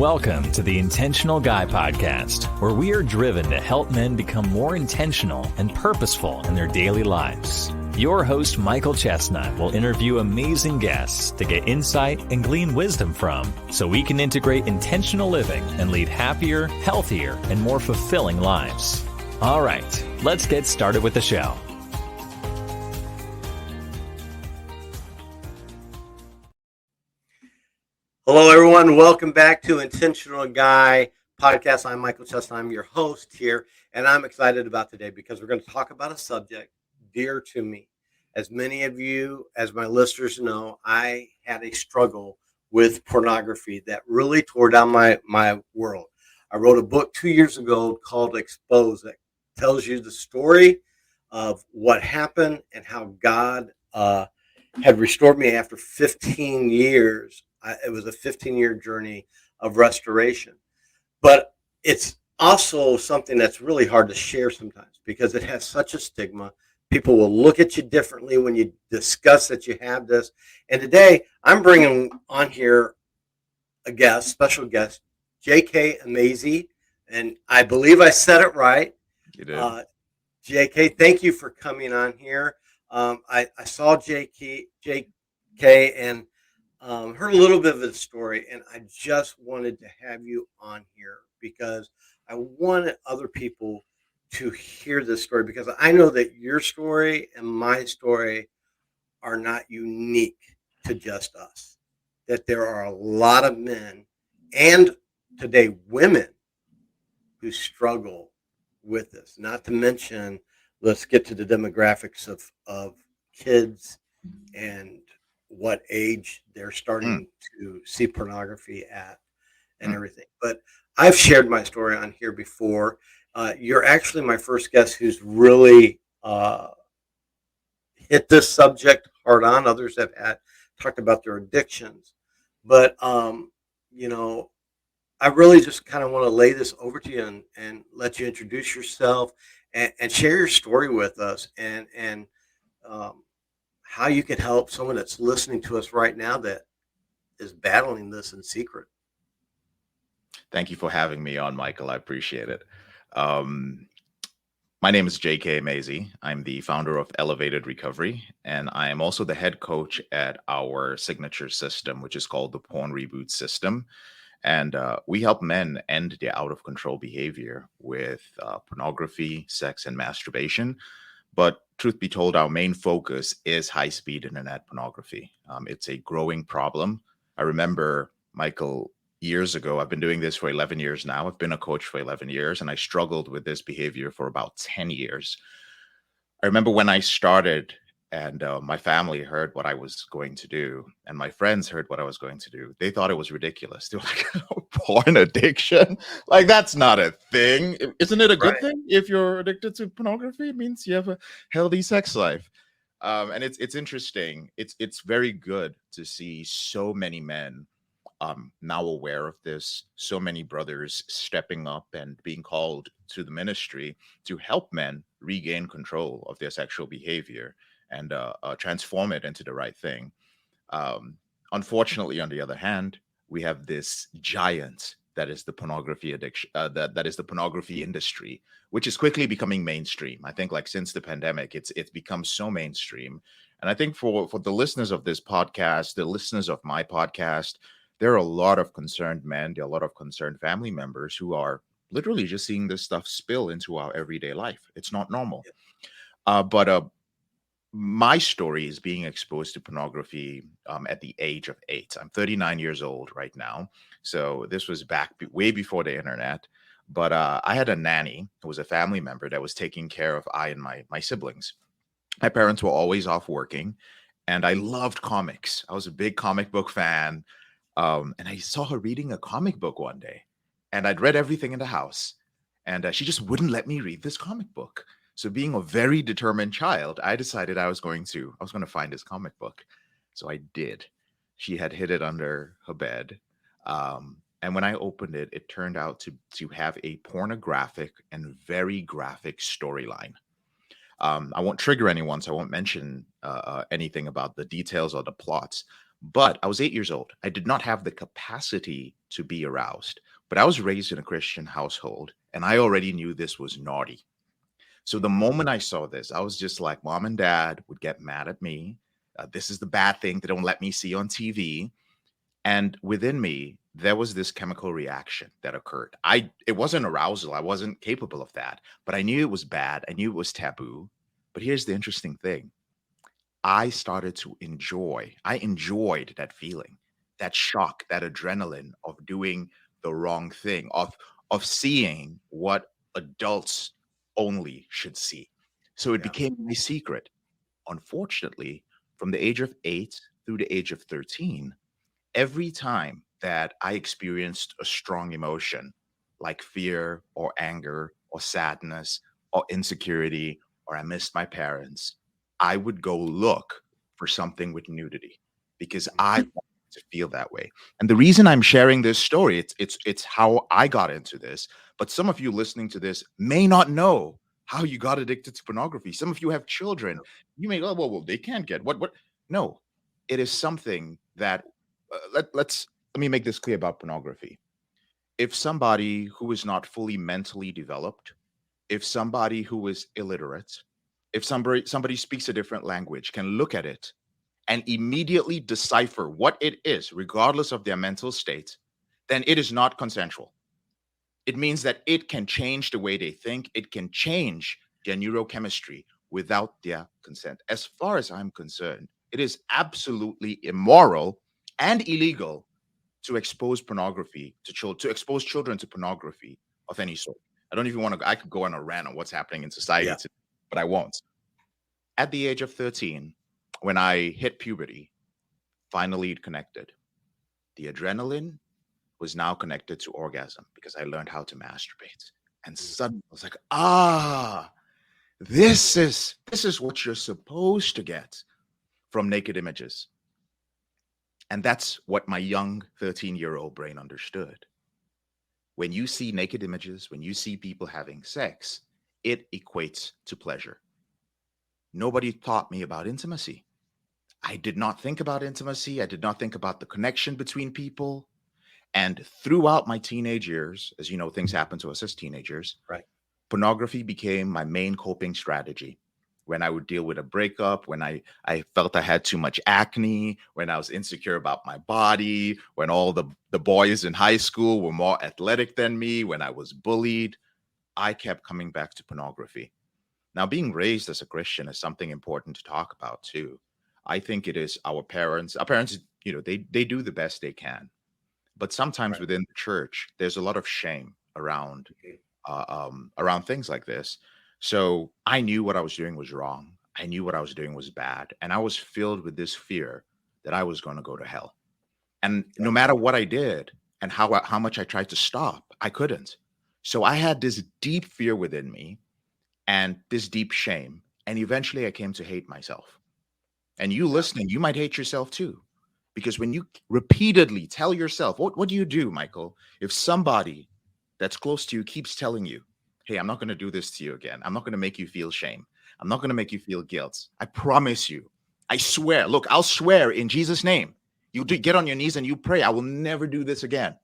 Welcome to the Intentional Guy Podcast, where we are driven to help men become more intentional and purposeful in their daily lives. Your host, Michael Chestnut, will interview amazing guests to get insight and glean wisdom from, so we can integrate intentional living and lead happier, healthier, and more fulfilling lives. All right, let's get started with the show. Hello, everyone. Welcome back to Intentional Guy Podcast. I'm Michael Chestnut. I'm your host here, and I'm excited about today because we're going to talk about a subject dear to me. As many of you, as my listeners know, I had a struggle with pornography that really tore down my world. I wrote a book 2 years ago called Expose that tells you the story of what happened and how God had restored me after 15 years. It was a 15-year journey of restoration. But it's also something that's really hard to share sometimes because it has such a stigma. People will look at you differently when you discuss that you have this. And today I'm bringing on here a special guest, J.K Emezi. And I believe I said it right. You did. J.K., thank you for coming on here. I saw J.K. and heard a little bit of his story, and I just wanted to have you on here because I wanted other people to hear this story, because I know that your story and my story are not unique to just us, that there are a lot of men and today women who struggle with this, not to mention, let's get to the demographics of kids and what age they're starting to see pornography at and everything. But I've shared my story on here before. You're actually my first guest who's really hit this subject hard on. Others have talked about their addictions. But, I really just kind of want to lay this over to you and let you introduce yourself and share your story with us and how you can help someone that's listening to us right now that is battling this in secret. Thank you for having me on, Michael. I appreciate it. My name is J.K Emezi. I'm the founder of Elevated Recovery, and I am also the head coach at our signature system, which is called the Porn Reboot System. And we help men end their out-of-control behavior with pornography, sex, and masturbation. But truth be told, our main focus is high-speed internet pornography. It's a growing problem. I remember, Michael, years ago, I've been doing this for 11 years now. I've been a coach for 11 years, and I struggled with this behavior for about 10 years. I remember when I started and my family heard what I was going to do, and my friends heard what I was going to do. They thought it was ridiculous. They were like, porn addiction? Like, that's not a thing. Isn't it a good thing if you're addicted to pornography? It means you have a healthy sex life. And it's interesting. It's very good to see so many men now aware of this, so many brothers stepping up and being called to the ministry to help men regain control of their sexual behavior and transform it into the right thing. Unfortunately, on the other hand, we have this giant that is the pornography addiction, that is the pornography industry, which is quickly becoming mainstream. I think, like, since the pandemic, it's become so mainstream. And I think for the listeners of this podcast, the listeners of my podcast, there are a lot of concerned men, there are a lot of concerned family members who are literally just seeing this stuff spill into our everyday life. It's not normal. But my story is being exposed to pornography at the age of 8. I'm 39 years old right now. So this was back way before the internet. But I had a nanny who was a family member that was taking care of I and my siblings. My parents were always off working, and I loved comics. I was a big comic book fan. And I saw her reading a comic book one day, and I'd read everything in the house, and she just wouldn't let me read this comic book. So being a very determined child, I decided I was going to find this comic book. So I did. She had hid it under her bed. And when I opened it, it turned out to have a pornographic and very graphic storyline. I won't trigger anyone, so I won't mention anything about the details or the plots. But I was 8 years old. I did not have the capacity to be aroused. But I was raised in a Christian household, and I already knew this was naughty. So the moment I saw this, I was just like, mom and dad would get mad at me. This is the bad thing they don't let me see on TV. And within me, there was this chemical reaction that occurred. It wasn't arousal. I wasn't capable of that, but I knew it was bad. I knew it was taboo. But here's the interesting thing. I started to I enjoyed that feeling, that shock, that adrenaline of doing the wrong thing, of seeing what adults only should see. So it Yeah. became my secret. Unfortunately, from the age of 8 through the age of 13, every time that I experienced a strong emotion like fear or anger or sadness or insecurity or I missed my parents, I would go look for something with nudity because I Mhm. wanted to feel that way. And the reason I'm sharing this story, it's how I got into this. But some of you listening to this may not know how you got addicted to pornography. Some of you have children. You may go, well, they can't get what? No, it is something that let me make this clear about pornography. If somebody who is not fully mentally developed, if somebody who is illiterate, if somebody speaks a different language can look at it and immediately decipher what it is regardless of their mental state, then it is not consensual. It means that it can change the way they think, it can change their neurochemistry without their consent. As far as I'm concerned, it is absolutely immoral and illegal to expose pornography to children, to expose children to pornography of any sort. I don't even want to, I could go on a rant on what's happening in society Yeah. today, but I won't. At the age of 13, when I hit puberty, finally it connected. The adrenaline was now connected to orgasm because I learned how to masturbate. And suddenly I was like, this is what you're supposed to get from naked images. And that's what my young 13-year-old brain understood. When you see naked images, when you see people having sex, it equates to pleasure. Nobody taught me about intimacy. I did not think about intimacy. I did not think about the connection between people. And throughout my teenage years, as you know, things happen to us as teenagers, Right. pornography became my main coping strategy. When I would deal with a breakup, when I felt I had too much acne, when I was insecure about my body, when all the boys in high school were more athletic than me, when I was bullied, I kept coming back to pornography. Now, being raised as a Christian is something important to talk about too. I think it is our parents, they do the best they can. But sometimes Right. within the church, there's a lot of shame Mhm. around things like this. So I knew what I was doing was wrong. I knew what I was doing was bad, and I was filled with this fear that I was going to go to hell. And no Right. matter what I did and how much I tried to stop, I couldn't. So I had this deep fear within me and this deep shame, and eventually I came to hate myself. And you Yeah. listening, you might hate yourself too. Because when you repeatedly tell yourself, what do you do, Michael? If somebody that's close to you keeps telling you, hey, I'm not going to do this to you again. I'm not going to make you feel shame. I'm not going to make you feel guilt. I promise you. I swear. Look, I'll swear in Jesus' name. Get on your knees and you pray. I will never do this again.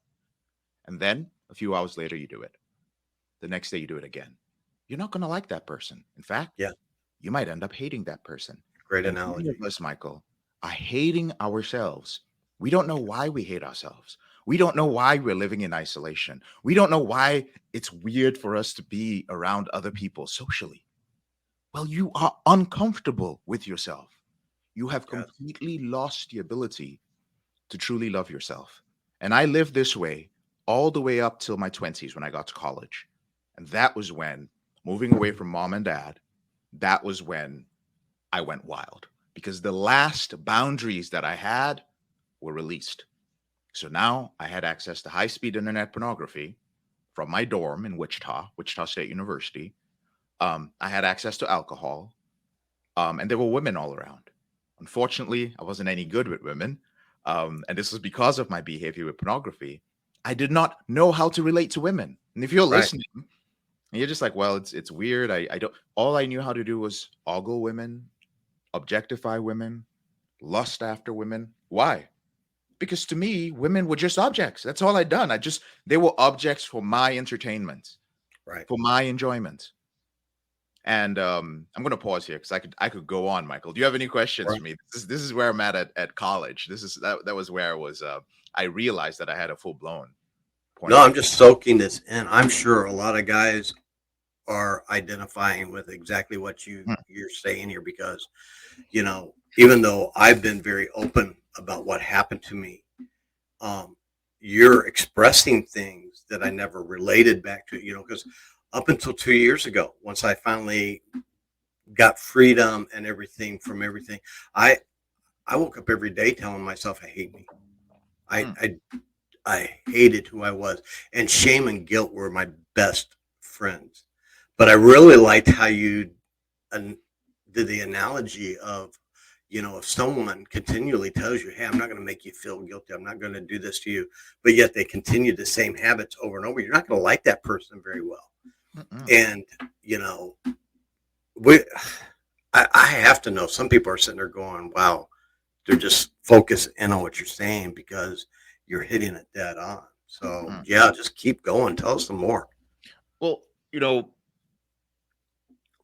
And then a few hours later, you do it. The next day, you do it again. You're not going to like that person. In fact, Yeah. you might end up hating that person. Great And many analogy. of us, Michael, are hating ourselves. We don't know why we hate ourselves. We don't know why we're living in isolation. We don't know why it's weird for us to be around other people socially. Well, you are uncomfortable with yourself. You have Yes. completely lost the ability to truly love yourself. And I lived this way all the way up till my 20s when I got to college. And that was when, moving away from mom and dad, that was when I went wild because the last boundaries that I had were released. So now I had access to high speed internet pornography from my dorm in Wichita State University. I had access to alcohol, and there were women all around. Unfortunately, I wasn't any good with women. And this was because of my behavior with pornography. I did not know how to relate to women. And if you're Right. listening, and you're just like, well, it's weird. I don't, all I knew how to do was ogle women, objectify women, lust after women. Why? Because to me, women were just objects. That's all I'd done. They were objects for my entertainment, Right. for my enjoyment. And I'm going to pause here because I could go on, Michael. Do you have any questions Right. for me? This is where I'm at college. That was where I was. I realized that I had a full blown No, I'm pornography. just soaking this in. I'm sure a lot of guys are identifying with exactly what you're saying here because, even though I've been very open about what happened to me, um, you're expressing things that I never related back to, because up until 2 years ago, once I finally got freedom and everything from everything, I I woke up every day telling myself I hate me. I Hmm. I I hated who I was, and shame and guilt were my best friends. But I really liked how you an- did the analogy of, if someone continually tells you, "Hey, I'm not going to make you feel guilty. I'm not going to do this to you," but yet they continue the same habits over and over, you're not going to like that person very well. Mm-mm. And you know, we, I have to know. Some people are sitting there going, "Wow." They're just focused in on what you're saying because you're hitting it dead on. So Mm. yeah, just keep going. Tell us some more. Well,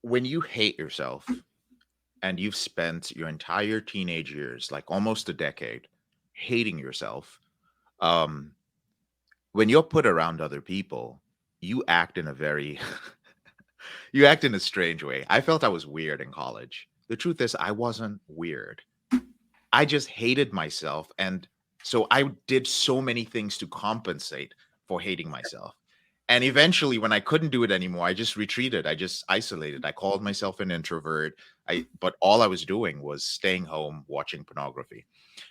when you hate yourself and you've spent your entire teenage years, like almost a decade, hating yourself, um, when you're put around other people, you act in a very you act in a strange way. I felt I was weird in college. The truth is, I wasn't weird. I just hated myself. And so I did so many things to compensate for hating myself. And eventually, when I couldn't do it anymore, I just retreated. I just isolated. I called myself an introvert. But all I was doing was staying home, watching pornography.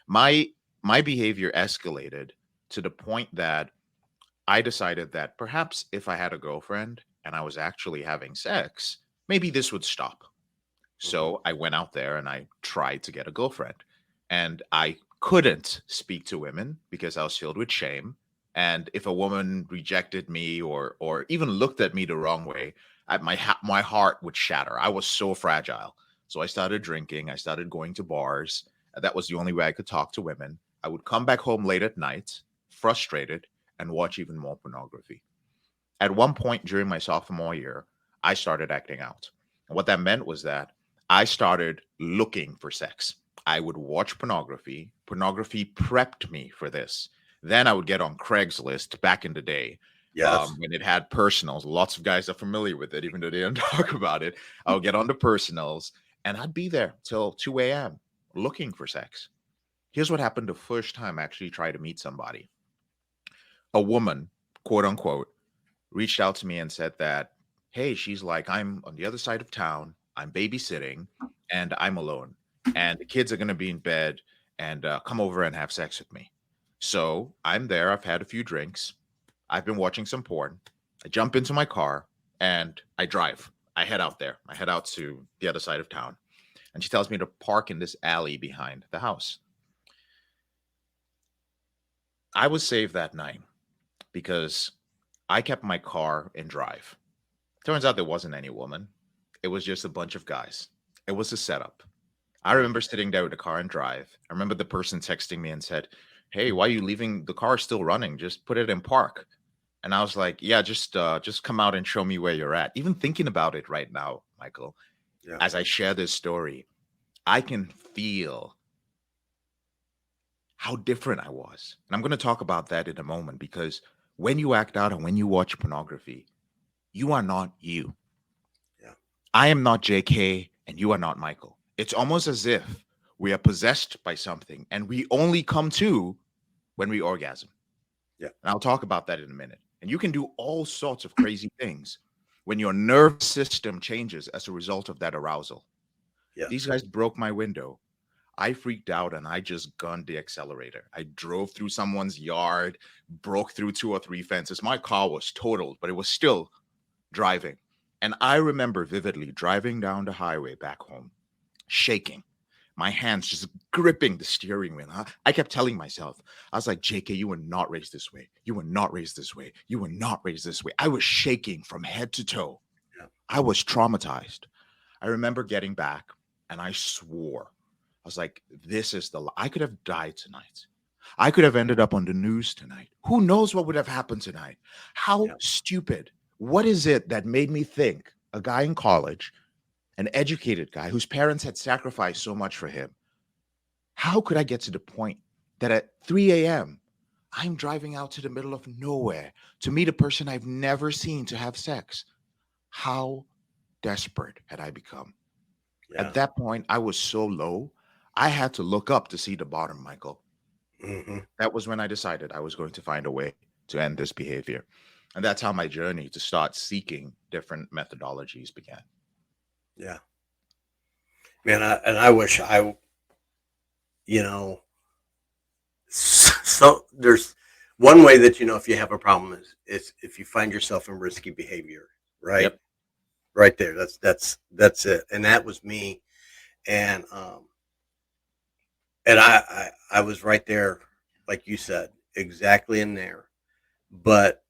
My my behavior escalated to the point that I decided that perhaps if I had a girlfriend and I was actually having sex, maybe this would stop. Mhm. So I went out there and I tried to get a girlfriend. And I couldn't speak to women because I was filled with shame. And if a woman rejected me or even looked at me the wrong way, my heart would shatter. I was so fragile. So I started drinking. I started going to bars. That was the only way I could talk to women. I would come back home late at night, frustrated, and watch even more pornography. At one point during my sophomore year, I started acting out. And what that meant was that I started looking for sex. I would watch pornography. Pornography prepped me for this. Then I would get on Craigslist back in the day Yes. when it had personals. Lots of guys are familiar with it, even though they don't talk about it. I would get on the personals and I'd be there till 2 a.m. looking for sex. Here's what happened the first time I actually tried to meet somebody. A woman, quote unquote, reached out to me and said that, hey, she's like, I'm on the other side of town. I'm babysitting and I'm alone. And the kids are going to be in bed and come over and have sex with me. So I'm there. I've had a few drinks. I've been watching some porn. I jump into my car and I drive. I head out there. I head out to the other side of town. And she tells me to park in this alley behind the house. I was saved that night because I kept my car in drive. Turns out there wasn't any woman. It was just a bunch of guys. It was a setup. I remember sitting there with the car and drive. I remember the person texting me and said, "Hey, why are you leaving the car still running? Just put it in park." And I was like, "Yeah, just come out and show me where you're at." Even thinking about it right now, Michael, Yeah. as I share this story, I can feel how different I was. And I'm going to talk about that in a moment because when you act out and when you watch pornography, you are not you. Yeah. I am not JK and you are not Michael. It's almost as if we are possessed by something and we only come to when we orgasm. Yeah. And I'll talk about that in a minute. And you can do all sorts of crazy things when your nerve system changes as a result of that arousal. These Yes. guys broke my window. I freaked out and I just gunned the accelerator. I drove through someone's yard, broke through two or three fences. My car was totaled, but it was still driving. And I remember vividly driving down the highway back home, shaking, my hands just gripping the steering wheel. I kept telling myself, I was like, JK, you were not raised this way. You were not raised this way. You were not raised this way. I was shaking from head to toe. Yeah. I was traumatized. I remember getting back and I swore. I was like, this is I could have died tonight. I could have ended up on the news tonight. Who knows what would have happened tonight? How Yeah. stupid. What is it that made me think a guy in college, an educated guy whose parents had sacrificed so much for him, how could I get to the point that at 3 a.m., I'm driving out to the middle of nowhere to meet a person I've never seen to have sex? How desperate had I become? Yeah. At that point, I was so low, I had to look up to see the bottom, Michael. Hmm. That was when I decided I was going to find a way to end this behavior. And that's how my journey to start seeking different methodologies began. Yeah. Man, I wish you know, so there's one way that you know if you have a problem is if you find yourself in risky behavior, right? Yep. Right there. That's it. And that was me. And I was right there, like you said, exactly in there. But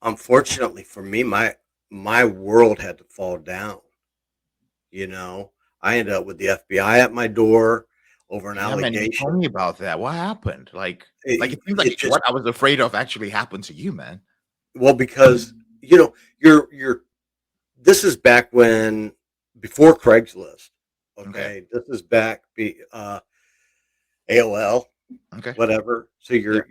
unfortunately for me, my world had to fall down. You know, I ended up with the FBI at my door over an Yeah, man, you told allegation. me about that. What happened? Like It, it seems it like just what I was afraid of actually happened to you, man. well because you know you're this is back when before Craigslist. Okay. Okay, this is back AOL, Okay. whatever. So Yeah.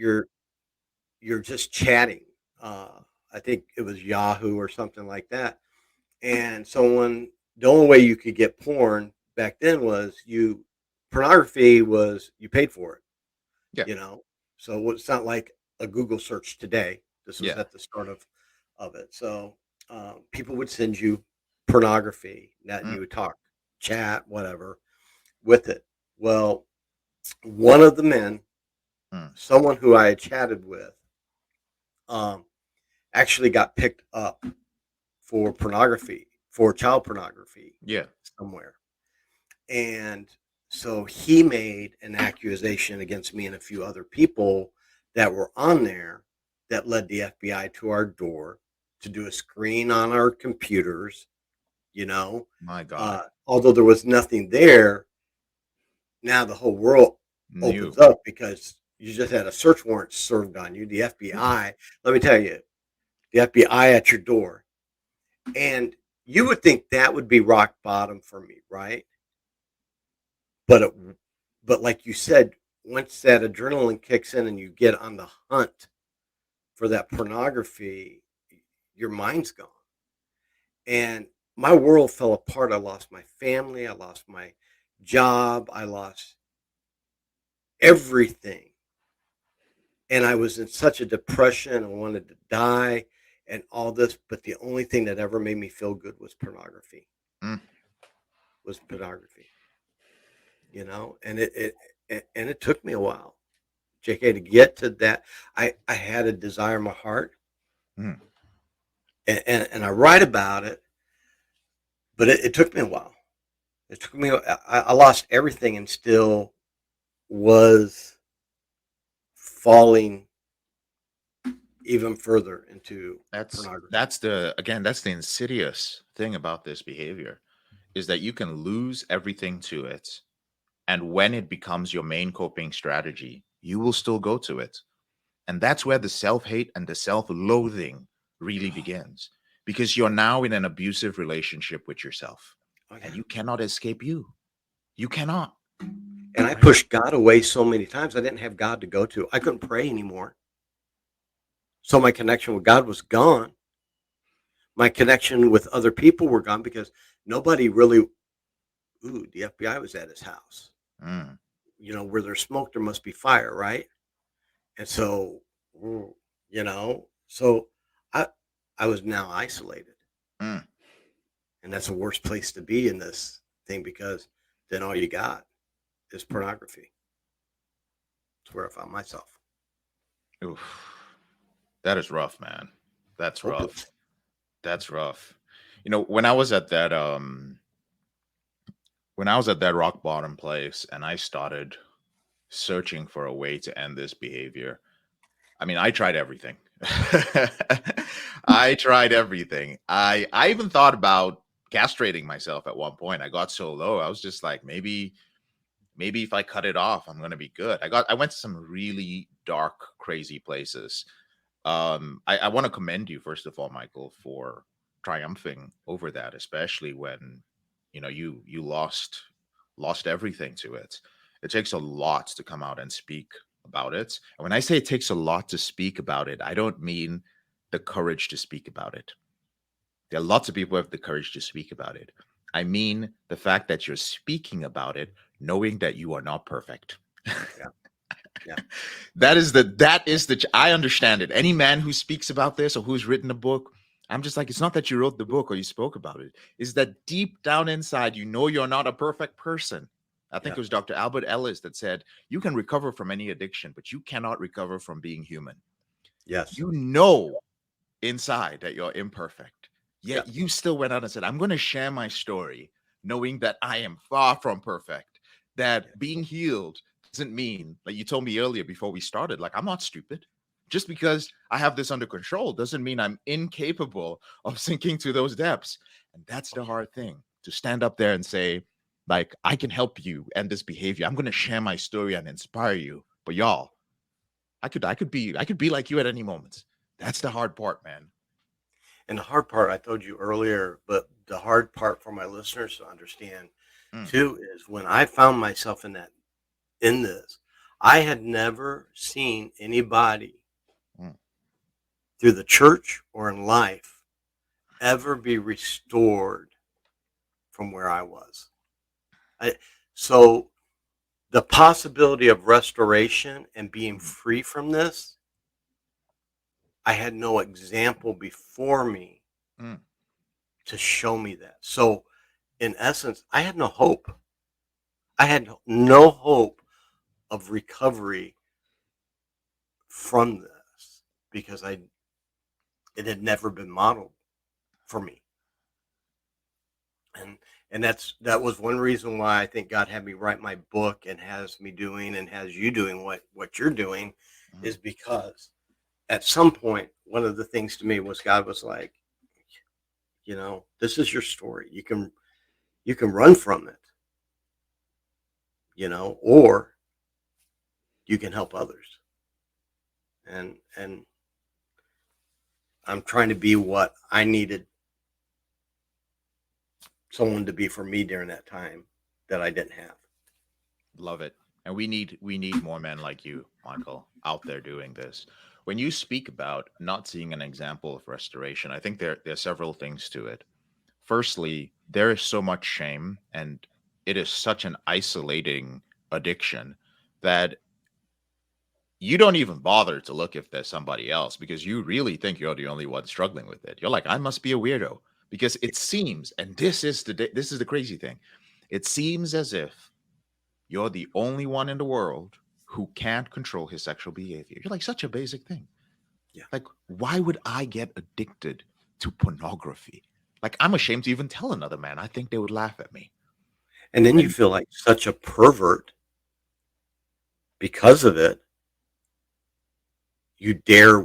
you're just chatting. I think it was Yahoo or something like that. And someone the only way you could get porn back then was you pornography was you paid for it, Yeah. you know. So it's not like a Google search today. This was Yeah. at the start of it. So people would send you pornography that Mm, you would talk, chat, whatever with it. Well, one of the men, mm. someone who I had chatted with, um, actually got picked up for pornography, for child pornography Yeah. somewhere. And so he made an accusation against me and a few other people that were on there that led the FBI to our door to do a screen on our computers, you know. My God. Although there was nothing there, now the whole world New. opens up because you just had a search warrant served on you. The FBI, let me tell you, the FBI at your door. And you would think that would be rock bottom for me, right? But but like you said, once that adrenaline kicks in and you get on the hunt for that pornography, your mind's gone. And my world fell apart. I lost my family. I lost my job. I lost everything. And I was in such a depression. I wanted to die and all this. But the only thing that ever made me feel good was pornography, Mm. was pornography, you know? And it took me a while, JK, to get to that. I had a desire in my heart, Mm. and I write about it, but it took me a while. It took me. I lost everything, and still was falling even further into pornography. That's the insidious thing about this behavior is that you can lose everything to it. And when it becomes your main coping strategy, you will still go to it. And that's where the self hate and the self loathing really begins because you're now in an abusive relationship with yourself Oh yeah, and you cannot escape you. You cannot. and I Right? pushed God away so many times. I didn't have God to go to. I couldn't pray anymore, so my connection with God was gone. My connection with other people were gone because nobody really. Ooh, the FBI was at his house. Mm, You know, where there's smoke, there must be fire, right? And so, you know, so I I was now isolated, mm. and that's the worst place to be in this thing because then all you got is pornography. That's where I found myself. Oof. That is rough, man. That's rough. Hopeless. That's rough. You know, when I was at that rock bottom place and I started searching for a way to end this behavior, I mean, I tried everything. I tried everything. I even thought about castrating myself at one point. I got so low. I was just like, maybe maybe if I cut it off, I'm going to be good. I went to some really dark, crazy places. I want to commend you, first of all, Michael, for triumphing over that, especially when, you lost everything to it. It takes a lot to come out and speak about it. And when I say it takes a lot to speak about it, I don't mean the courage to speak about it. There are lots of people who have the courage to speak about it. I mean the fact that you're speaking about it, knowing that you are not perfect. Yeah. Yeah. I understand it. Any man who speaks about this or who's written a book, I'm just like, it's not that you wrote the book or you spoke about it. It's that deep down inside, you're not a perfect person. I think it was Dr. Albert Ellis that said, you can recover from any addiction, but you cannot recover from being human. Yes. You know inside that you're imperfect, yet Yeah. you still went out and said, I'm going to share my story, knowing that I am far from perfect, that being healed doesn't mean, like you told me earlier before we started, like I'm not stupid. Just because I have this under control doesn't mean I'm incapable of sinking to those depths. And that's the hard thing, to stand up there and say, like, I can help you end this behavior. I'm going to share my story and inspire you. But y'all, I could be like you at any moment. That's the hard part, man. And the hard part, I told you earlier, but the hard part for my listeners to understand Mm. too is when I found myself in this, I had never seen anybody Mm. through the church or in life ever be restored from where I was. So the possibility of restoration and being free from this, I had no example before me Mm. to show me that. So in essence, I had no hope. I had no hope of recovery from this because it had never been modeled for me. And that was one reason why I think God had me write my book and has me doing and has you doing what you're doing, Mm. is because at some point one of the things to me was God was like, this is your story. You can run from it, or you can help others. And I'm trying to be what I needed someone to be for me during that time that I didn't have. Love it. And we need more men like you, Michael, out there doing this. When you speak about not seeing an example of restoration, I think there are several things to it. Firstly, there is so much shame, and it is such an isolating addiction that you don't even bother to look if there's somebody else, because you really think you're the only one struggling with it. You're like, I must be a weirdo, because it seems, and this is the crazy thing, it seems as if you're the only one in the world who can't control his sexual behavior. You're like, such a basic thing. Yeah. Like, why would I get addicted to pornography? Like, I'm ashamed to even tell another man. I think they would laugh at me. And then you And feel like such a pervert because of it. You dare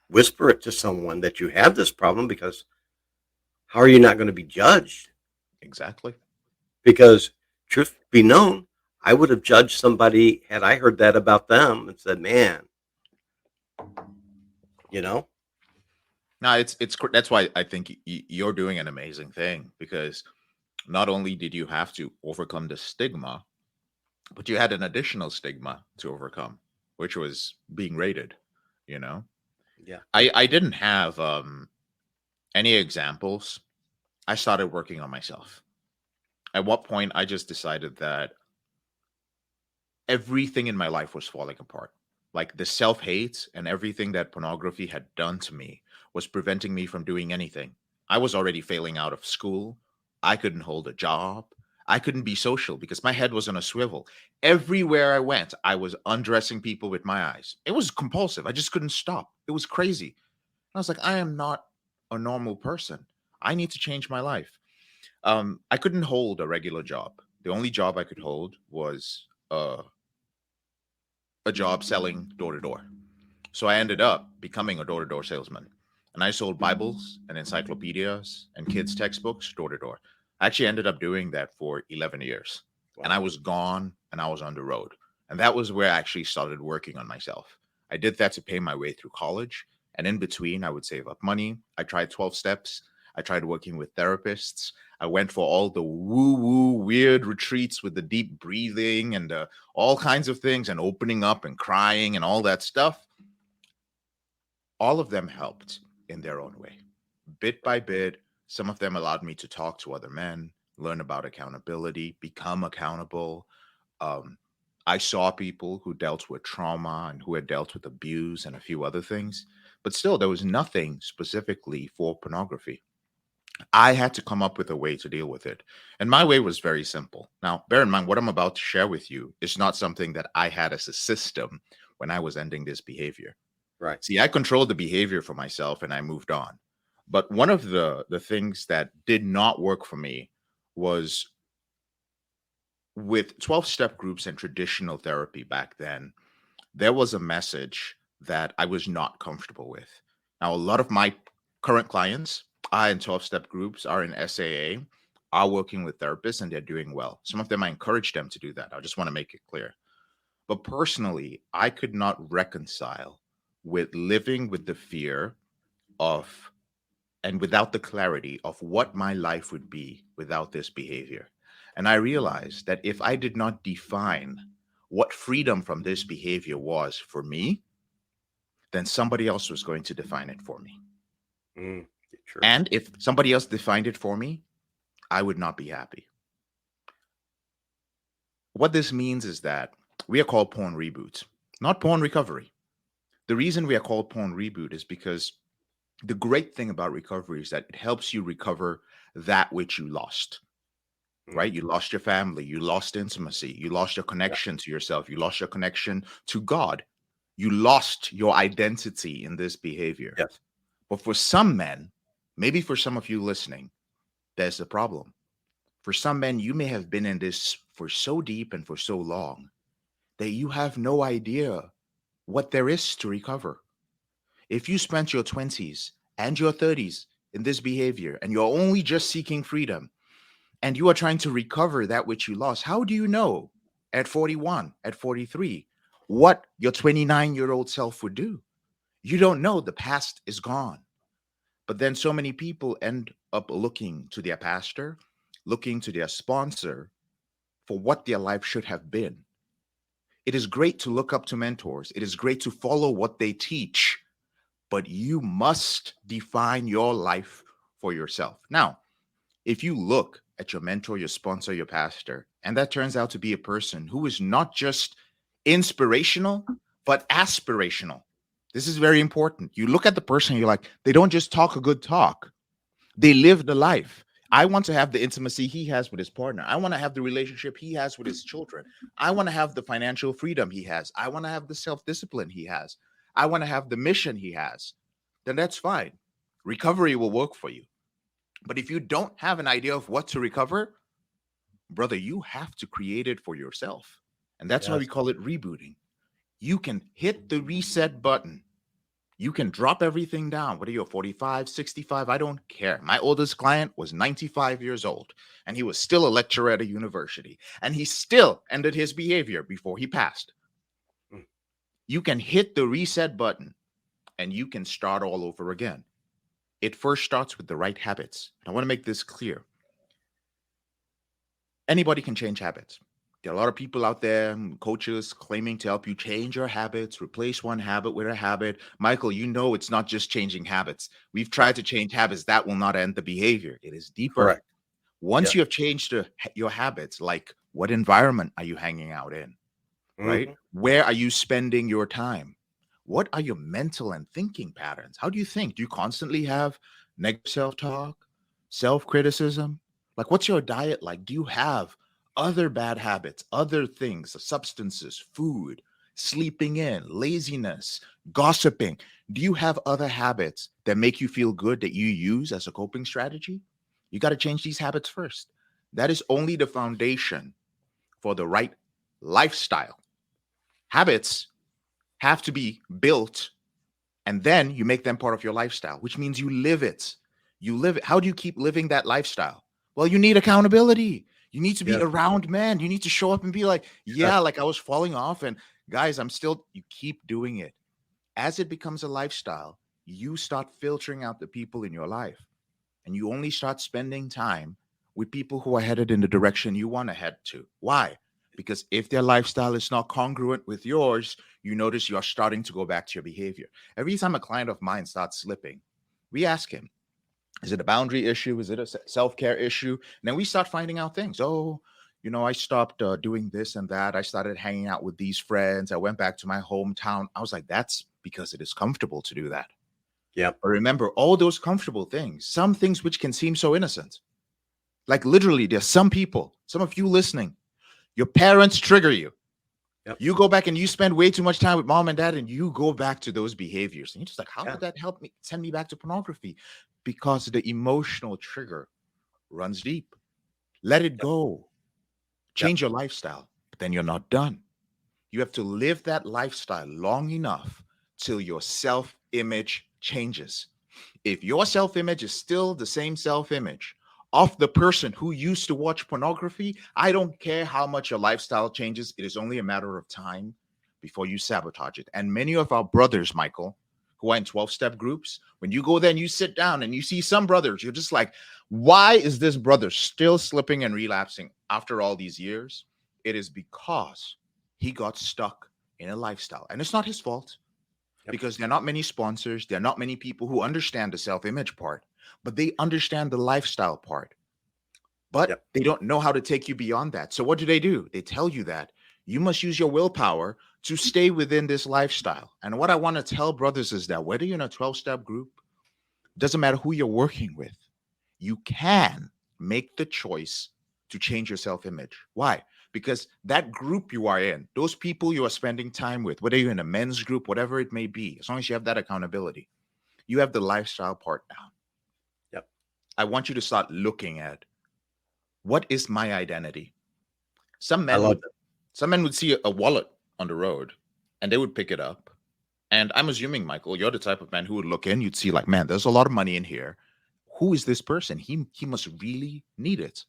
whisper it to someone that you have this problem, because how are you not going to be judged? exactly. Because truth be known, I would have judged somebody had I heard that about them and said, man, you know, No, that's why I think you're doing an amazing thing, because not only did you have to overcome the stigma, but you had an additional stigma to overcome, which was being rated. You know, yeah, I didn't have any examples. I started working on myself. At what point I just decided that everything in my life was falling apart. Like the self hate and everything that pornography had done to me was preventing me from doing anything. I was already failing out of school. I couldn't hold a job. I couldn't be social because my head was on a swivel. Everywhere I went, I was undressing people with my eyes. It was compulsive. I just couldn't stop. It was crazy. I was like, I am not a normal person. I need to change my life. I couldn't hold a regular job. The only job I could hold was a job selling door to door. So I ended up becoming a door to door salesman. And I sold Bibles and encyclopedias and kids' textbooks door to door. I actually ended up doing that for 11 years. and I was gone and I was on the road. And that was where I actually started working on myself. I did that to pay my way through college. And in between, I would save up money. I tried 12 steps. I tried working with therapists. I went for all the woo-woo weird retreats with the deep breathing and all kinds of things and opening up and crying and all that stuff. All of them helped in their own way. Bit by bit, some of them allowed me to talk to other men, learn about accountability, become accountable. I saw people who dealt with trauma and who had dealt with abuse and a few other things, but still, there was nothing specifically for pornography. I had to come up with a way to deal with it. And my way was very simple. Now, bear in mind, what I'm about to share with you is not something that I had as a system when I was ending this behavior. Right. See, I controlled the behavior for myself and I moved on. But one of the things that did not work for me was with 12-step groups and traditional therapy back then, there was a message that I was not comfortable with. Now, a lot of my current clients are in 12-step groups, are in SAA, are working with therapists, and they're doing well. Some of them, I encourage them to do that. I just want to make it clear. But personally, I could not reconcile with living with the fear of and without the clarity of what my life would be without this behavior. And I realized that if I did not define what freedom from this behavior was for me, then somebody else was going to define it for me. True. And if somebody else defined it for me, I would not be happy. What this means is that we are called porn reboots, not porn recovery. The reason we are called porn reboot is because the great thing about recovery is that it helps you recover that which you lost. Right? You lost your family, you lost intimacy, you lost your connection to yourself, you lost your connection to God, you lost your identity in this behavior. Yes. But for some men, maybe for some of you listening, there's a problem. For some men, you may have been in this for so deep and for so long that you have no idea what there is to recover. If you spent your 20s and your 30s in this behavior and you're only just seeking freedom, and you are trying to recover that which you lost, how do you know at 41, at 43, what your 29-year-old self would do? You don't know. The past is gone. But then so many people end up looking to their pastor, looking to their sponsor for what their life should have been. It is great to look up to mentors. It is great to follow what they teach, but you must define your life for yourself. Now, if you look at your mentor, your sponsor, your pastor, and that turns out to be a person who is not just inspirational, but aspirational. This is very important. You look at the person, you're like, they don't just talk a good talk. They live the life. I want to have the intimacy he has with his partner. I want to have the relationship he has with his children. I want to have the financial freedom he has. I want to have the self-discipline he has. I want to have the mission he has. Then that's fine. Recovery will work for you. But if you don't have an idea of what to recover, brother, you have to create it for yourself. And that's why we call it rebooting. You can hit the reset button. You can drop everything down, whether you're 45, 65, I don't care. My oldest client was 95 years old, and he was still a lecturer at a university, and he still ended his behavior before he passed. You can hit the reset button, and you can start all over again. It first starts with the right habits. I want to make this clear. Anybody can change habits. There are a lot of people out there, coaches claiming to help you change your habits, replace one habit with a habit. Michael, you know it's not just changing habits. We've tried to change habits. That will not end the behavior. It is deeper. Correct. Once you have changed your habits, like what environment are you hanging out in, right? Where are you spending your time? What are your mental and thinking patterns? How do you think? Do you constantly have negative self-talk, self-criticism? Like, what's your diet like? Do you have other bad habits, other things, substances, food, sleeping in, laziness, gossiping? Do you have other habits that make you feel good that you use as a coping strategy? You got to change these habits first. That is only the foundation for the right lifestyle. Habits have to be built, and then you make them part of your lifestyle, which means you live it. You live it. How do you keep living that lifestyle? Well, you need accountability. You need to be Yes. around men. You need to show up and be like, Yes. yeah, like I was falling off. And guys, you keep doing it. As it becomes a lifestyle, you start filtering out the people in your life, and you only start spending time with people who are headed in the direction you want to head to. Why? Because if their lifestyle is not congruent with yours, you notice you're starting to go back to your behavior. Every time a client of mine starts slipping, we ask him, is it a boundary issue? Is it a self-care issue? And then we start finding out things. Oh, I stopped doing this and that. I started hanging out with these friends. I went back to my hometown. I was like, that's because it is comfortable to do that. Yep. But remember, all those comfortable things, some things which can seem so innocent. Like literally, there's some people, some of you listening, your parents trigger you. Yep. You go back and you spend way too much time with mom and dad, and you go back to those behaviors. And you're just like, how Yeah. could that help me send me back to pornography? Because the emotional trigger runs deep. Let it go. Change your lifestyle, but then you're not done. You have to live that lifestyle long enough till your self-image changes. If your self-image is still the same self-image of the person who used to watch pornography, I don't care how much your lifestyle changes. It is only a matter of time before you sabotage it. And many of our brothers, Michael, who are in 12-step groups, when you go there and you sit down and you see some brothers, you're just like, why is this brother still slipping and relapsing after all these years? It is because he got stuck in a lifestyle. And it's not his fault. Because there are not many sponsors, there are not many people who understand the self-image part, but they understand the lifestyle part. But they don't know how to take you beyond that. So what do? They tell you that you must use your willpower to stay within this lifestyle. And what I want to tell brothers is that whether you're in a 12-step group, doesn't matter who you're working with, you can make the choice to change your self-image. Why? Because that group you are in, those people you are spending time with, whether you're in a men's group, whatever it may be, as long as you have that accountability, you have the lifestyle part down. Yep. I want you to start looking at, what is my identity? Some men would see a wallet on the road and they would pick it up. And I'm assuming, Michael, you're the type of man who would look in, you'd see like, man, there's a lot of money in here. Who is this person? He must really need it.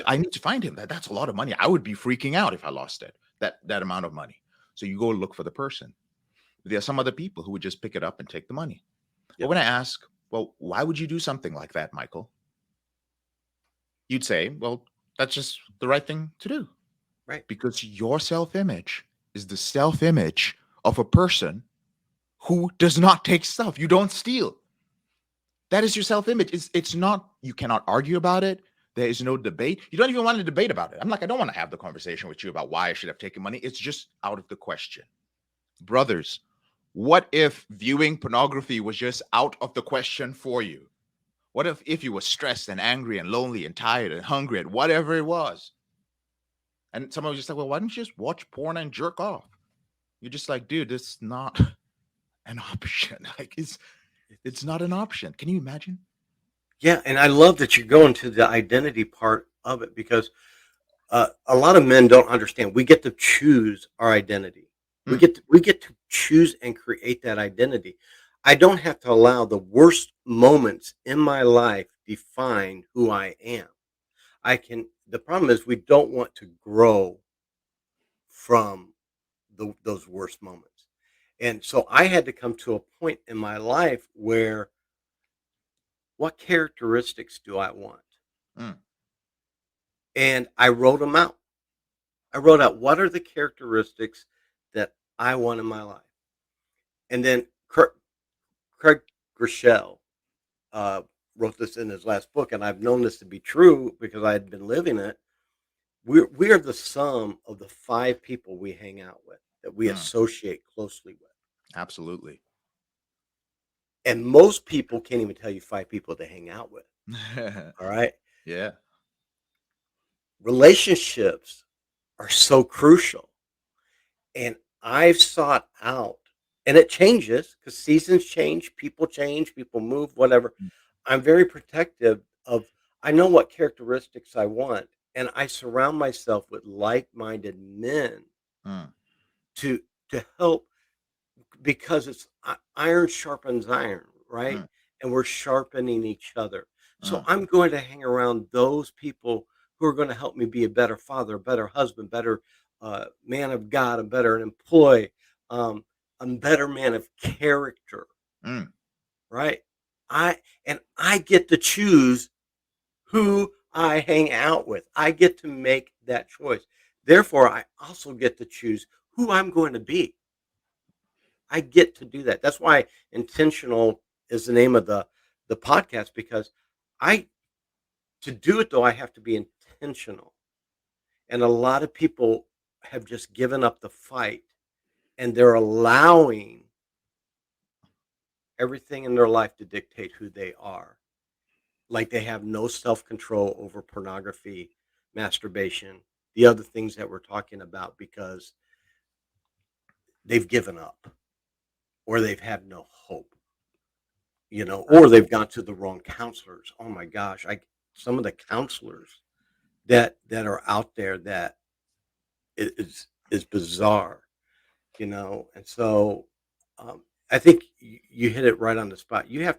I need to find him. That's a lot of money. I would be freaking out if I lost it, that amount of money. So you go look for the person. There are some other people who would just pick it up and take the money. But when I ask, well, why would you do something like that, Michael? You'd say, well, that's just the right thing to do. Right. Because your self-image is the self-image of a person who does not take stuff. You don't steal. That is your self-image. It's not, you cannot argue about it. There is no debate. You don't even want to debate about it. I'm like, I don't want to have the conversation with you about why I should have taken money. It's just out of the question. Brothers, what if viewing pornography was just out of the question for you? What if you were stressed and angry and lonely and tired and hungry and whatever it was? And someone was just like, well, why don't you just watch porn and jerk off? You're just like, dude, this is not an option. Like, it's not an option. Can you imagine? Yeah, and I love that you're going to the identity part of it, because a lot of men don't understand. We get to choose our identity. We get to choose and create that identity. I don't have to allow the worst moments in my life define who I am. The problem is we don't want to grow from those worst moments. And so I had to come to a point in my life where, what characteristics do I want? And I wrote them out. I wrote out, what are the characteristics that I want in my life? And then Craig Groeschel wrote this in his last book, and I've known this to be true because I had been living it. We are the sum of the 5 people we hang out with, that we associate closely with. Absolutely. And most people can't even tell you 5 people they hang out with. All right. Yeah. Relationships are so crucial. And I've sought out, and it changes because seasons change, people move, whatever. I'm very protective of, I know what characteristics I want, and I surround myself with like-minded men to help, because it's iron sharpens iron, right? And we're sharpening each other. So I'm going to hang around those people who are going to help me be a better father, a better husband, better man of God, a better employee, um, a better man of character, Mm. right? I get to choose who I hang out with. I get to make that choice. Therefore, I also get to choose who I'm going to be. I get to do that. That's why intentional is the name of the podcast, because I to do it though I have to be intentional. And a lot of people have just given up the fight, and they're allowing everything in their life to dictate who they are. Like they have no self-control over pornography, masturbation, the other things that we're talking about, because they've given up or they've had no hope, or they've gone to the wrong counselors. Oh my gosh, I some of the counselors that are out there that is bizarre, and so I think you hit it right on the spot. You have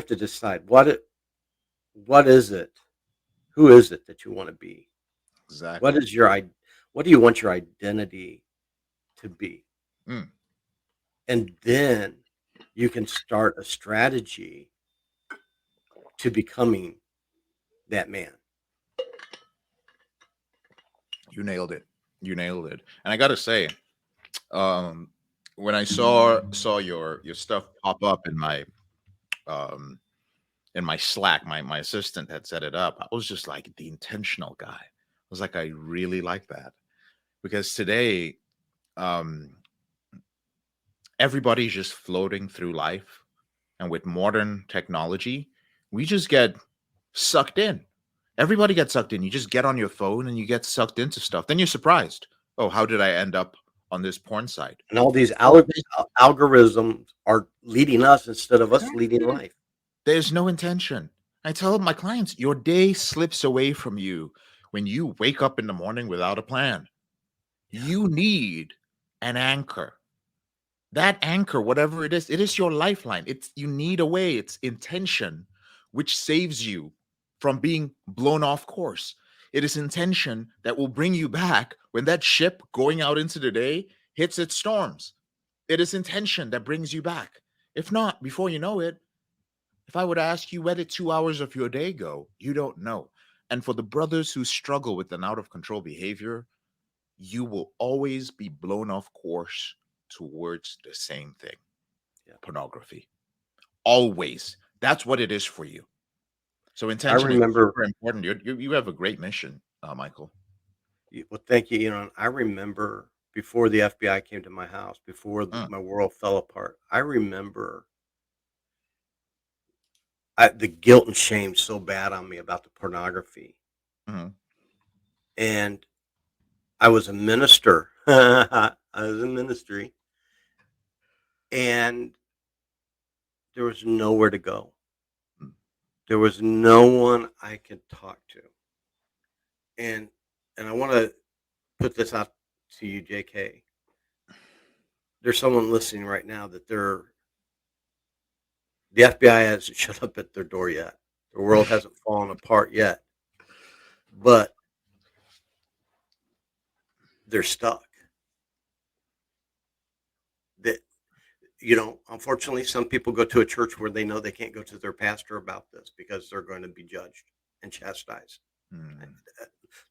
to decide what is it, who is it that you want to be, what Exactly. is your what do you want your identity to be, Mm. and then you can start a strategy to becoming that man. You nailed it. You nailed it. And I gotta say, um, when I saw your stuff pop up um in my Slack, my assistant had set it up. I was just like the intentional guy. I was like, I really like that because today, um, everybody's just floating through life, and with modern technology, we just get sucked in. Everybody gets sucked in. You just get on your phone and you get sucked into stuff. Then you're surprised. Oh, how did I end up on this porn site? And all these Oh, algorithms are leading us instead of us leading exactly. life. There's no intention. I tell my clients, your day slips away from you when you wake up in the morning without a plan. Yeah. You need an anchor. That anchor, whatever it is your lifeline. It's you need a way. It's intention, which saves you from being blown off course. It is intention that will bring you back when that ship going out into the day hits its storms. It is intention that brings you back. If not, before you know it, if I were to ask you where did 2 hours of your day go, you don't know. And for the brothers who struggle with an out of control behavior, you will always be blown off course towards the same thing, Yeah. pornography. Always. That's what it is for you. So I intention is remember super important. You have a great mission, Michael. Well, thank you. I remember before the FBI came to my house, before Mm, my world fell apart. I remember the guilt and shame so bad on me about the pornography, mhm. and I was a minister. I was in ministry, and there was nowhere to go. Mm. There was no one I could talk to, and I want to put this out to you, J.K. There's someone listening right now that the FBI hasn't shut up at their door yet. The world hasn't fallen apart yet, but they're stuck. That unfortunately, some people go to a church where they know they can't go to their pastor about this because they're going to be judged and chastised. Mm.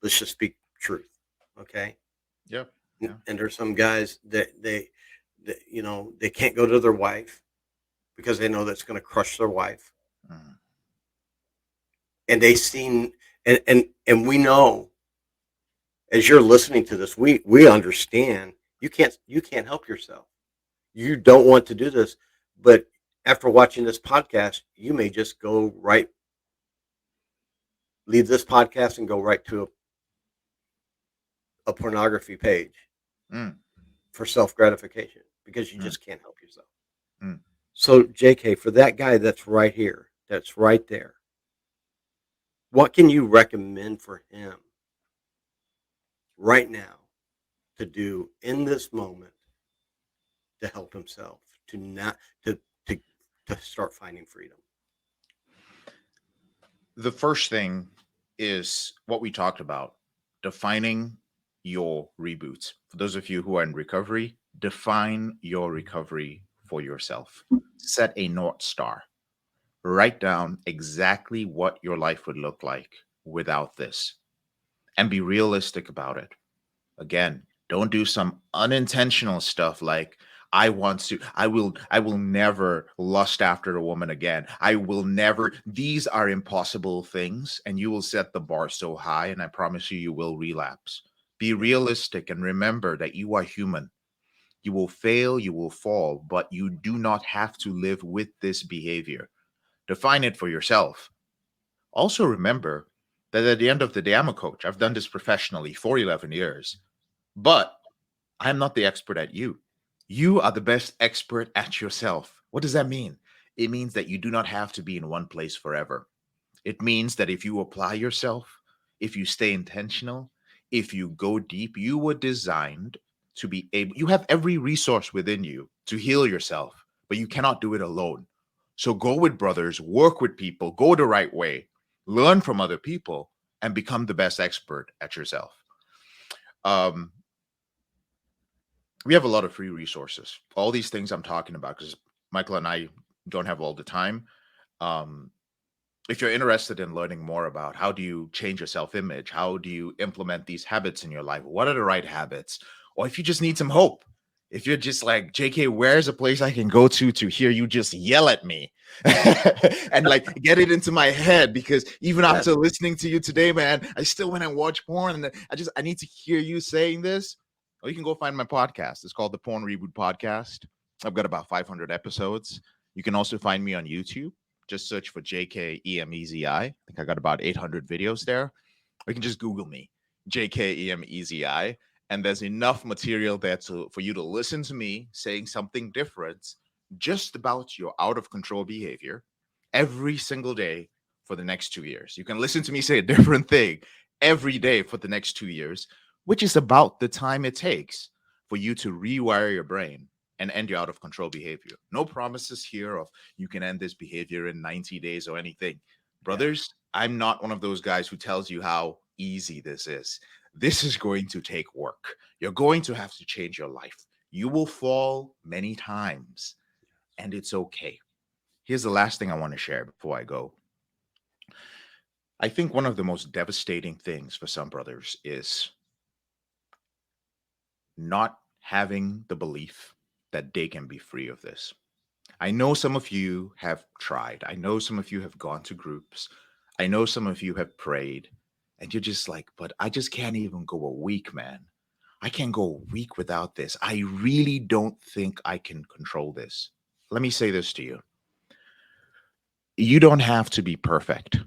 Let's just speak truth, okay? Yep. And Yeah. there's some guys that they can't go to their wife because they know that's going to crush their wife, Mm. and they seen and we know, as you're listening to this, we understand you can't help yourself. You don't want to do this, but after watching this podcast, you may just leave this podcast and go right to a pornography page Mm. for self gratification because you Mm. just can't help yourself. Mm. So, JK, for that guy that's right here, that's right there, what can you recommend for him right now to do in this moment to help himself to not to to start finding freedom? The first thing is what we talked about, defining your reboot. For those of you who are in recovery, define your recovery for yourself. Set a North Star. Write down exactly what your life would look like without this and be realistic about it. Again, don't do some unintentional stuff like I will never lust after a woman again. I will never. These are impossible things, and you will set the bar so high, and I promise you, you will relapse. Be realistic and remember that you are human. You will fail, you will fall, but you do not have to live with this behavior. Define it for yourself. Also, remember that at the end of the day, I'm a coach. I've done this professionally for 11 years, but I'm not the expert at you. You are the best expert at yourself. What does that mean? It means that you do not have to be in one place forever. It means that if you apply yourself, if you stay intentional, if you go deep, you were designed to be able, you have every resource within you to heal yourself, but you cannot do it alone. So go with brothers, work with people, go the right way, learn from other people, and become the best expert at yourself. Um, we have a lot of free resources. All these things I'm talking about, because Michael and I don't have all the time. Um, if you're interested in learning more about how do you change your self-image, how do you implement these habits in your life, what are the right habits, or if you just need some hope, if you're just like, JK, where's a place I can go to hear you just yell at me and like get it into my head? Because even after listening to you today, man, I still went and watch porn, and I need to hear you saying this. Or you can go find my podcast. It's called the Porn Reboot Podcast. I've got about 500 episodes. You can also find me on YouTube. Just search for J.K Emezi. I think I got about 800 videos there. Or you can just Google me, J.K Emezi. And there's enough material there for you to listen to me saying something different just about your out of control behavior every single day for the next 2 years. You can listen to me say a different thing every day for the next 2 years, which is about the time it takes for you to rewire your brain and end your out of control behavior. No promises here of you can end this behavior in 90 days or anything. Brothers, I'm not one of those guys who tells you how easy this is. This is going to take work. You're going to have to change your life. You will fall many times, and it's okay. Here's the last thing I want to share before I go. I think one of the most devastating things for some brothers is not having the belief that they can be free of this. I know some of you have tried. I know some of you have gone to groups. I know some of you have prayed, and you're just like, but I just can't even go a week, man. I can't go a week without this. I really don't think I can control this. Let me say this to you. You don't have to be perfect,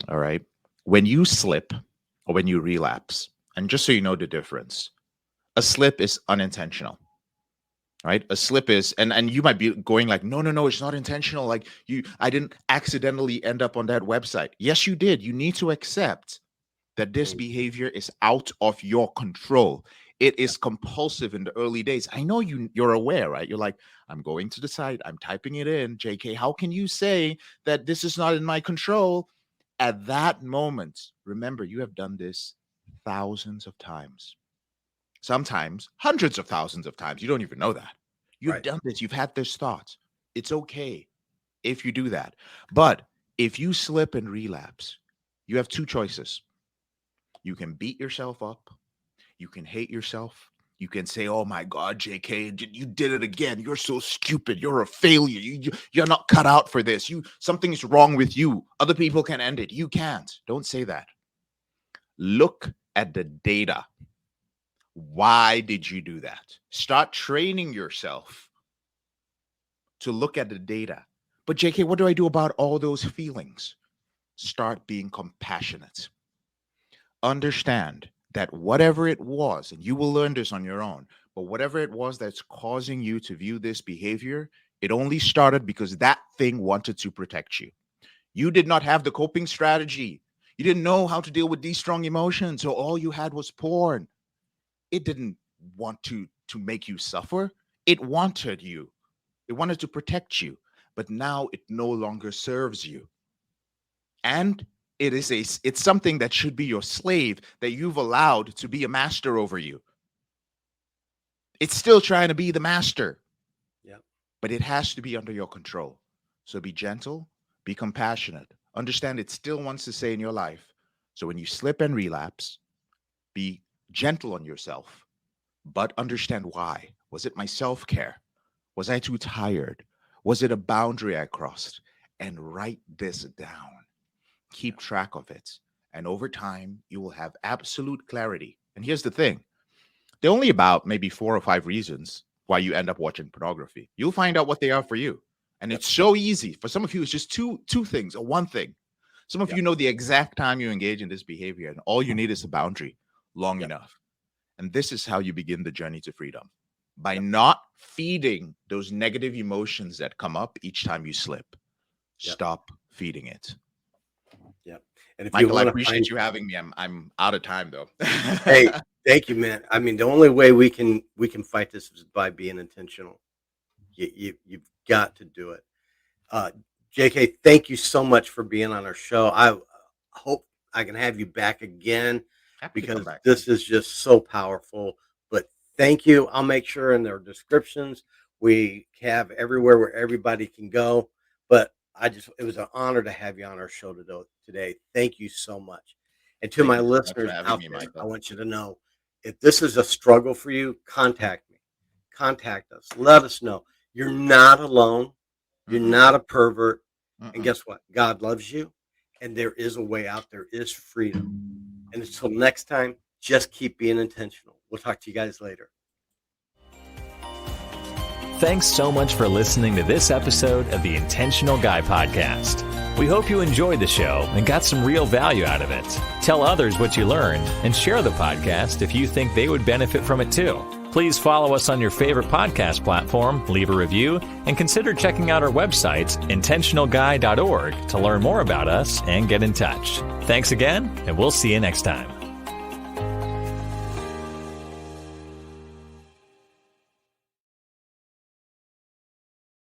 all right? When you slip or when you relapse, and just so you know the difference, a slip is unintentional, right? A slip is, and you might be going like, no, it's not intentional. Like I didn't accidentally end up on that website. Yes, you did. You need to accept that this behavior is out of your control. It is compulsive in the early days. I know you're aware, right? You're like, I'm going to the site, I'm typing it in. JK, how can you say that this is not in my control? At that moment, remember, you have done this thousands of times. Sometimes hundreds of thousands of times. You don't even know that. You've done this. You've had this thought. It's okay if you do that. But if you slip and relapse, you have two choices. You can beat yourself up. You can hate yourself. You can say, oh my God, JK, you did it again. You're so stupid. You're a failure. You're not cut out for this. Something's wrong with you. Other people can end it. You can't. Don't say that. Look at the data. Why did you do that? Start training yourself to look at the data. But JK, what do I do about all those feelings? Start being compassionate. Understand that whatever it was, and you will learn this on your own, but whatever it was that's causing you to view this behavior, it only started because that thing wanted to protect you. You did not have the coping strategy. You didn't know how to deal with these strong emotions, so all you had was porn. It didn't want to make you suffer. It wanted you. It wanted to protect you, but now it no longer serves you. And it's something that should be your slave that you've allowed to be a master over you. It's still trying to be the master. Yeah. But it has to be under your control. So be gentle, be compassionate. Understand it still wants to say in your life. So when you slip and relapse, be gentle on yourself, but understand why. Was it my self-care? Was I too tired? Was it a boundary I crossed? And write this down. Keep track of it. And over time, you will have absolute clarity. And here's the thing. There are only about maybe 4 or 5 reasons why you end up watching pornography. You'll find out what they are for you. And it's so easy. For some of you, it's just two things or one thing. Some of you know the exact time you engage in this behavior, and all you need is a boundary long enough. And this is how you begin the journey to freedom. By not feeding those negative emotions that come up each time you slip. Stop feeding it. Yeah. And if Michael, I appreciate you having me. I'm out of time though. Hey, thank you, man. I mean, the only way we can fight this is by being intentional. You've got to do it. J.K, thank you so much for being on our show. I hope I can have you back again because this is just so powerful. But thank you. I'll make sure in their descriptions we have everywhere where everybody can go. But it was an honor to have you on our show today. Thank you so much. And to my listeners out there, I want you to know, if this is a struggle for you, contact me. Contact us. Let us know. You're not alone. You're not a pervert. And guess what? God loves you. And there is a way out. There is freedom. And until next time, just keep being intentional. We'll talk to you guys later. Thanks so much for listening to this episode of the Intentional Guy Podcast. We hope you enjoyed the show and got some real value out of it. Tell others what you learned and share the podcast if you think they would benefit from it too. Please follow us on your favorite podcast platform, leave a review, and consider checking out our website, intentionalguy.org, to learn more about us and get in touch. Thanks again, and we'll see you next time.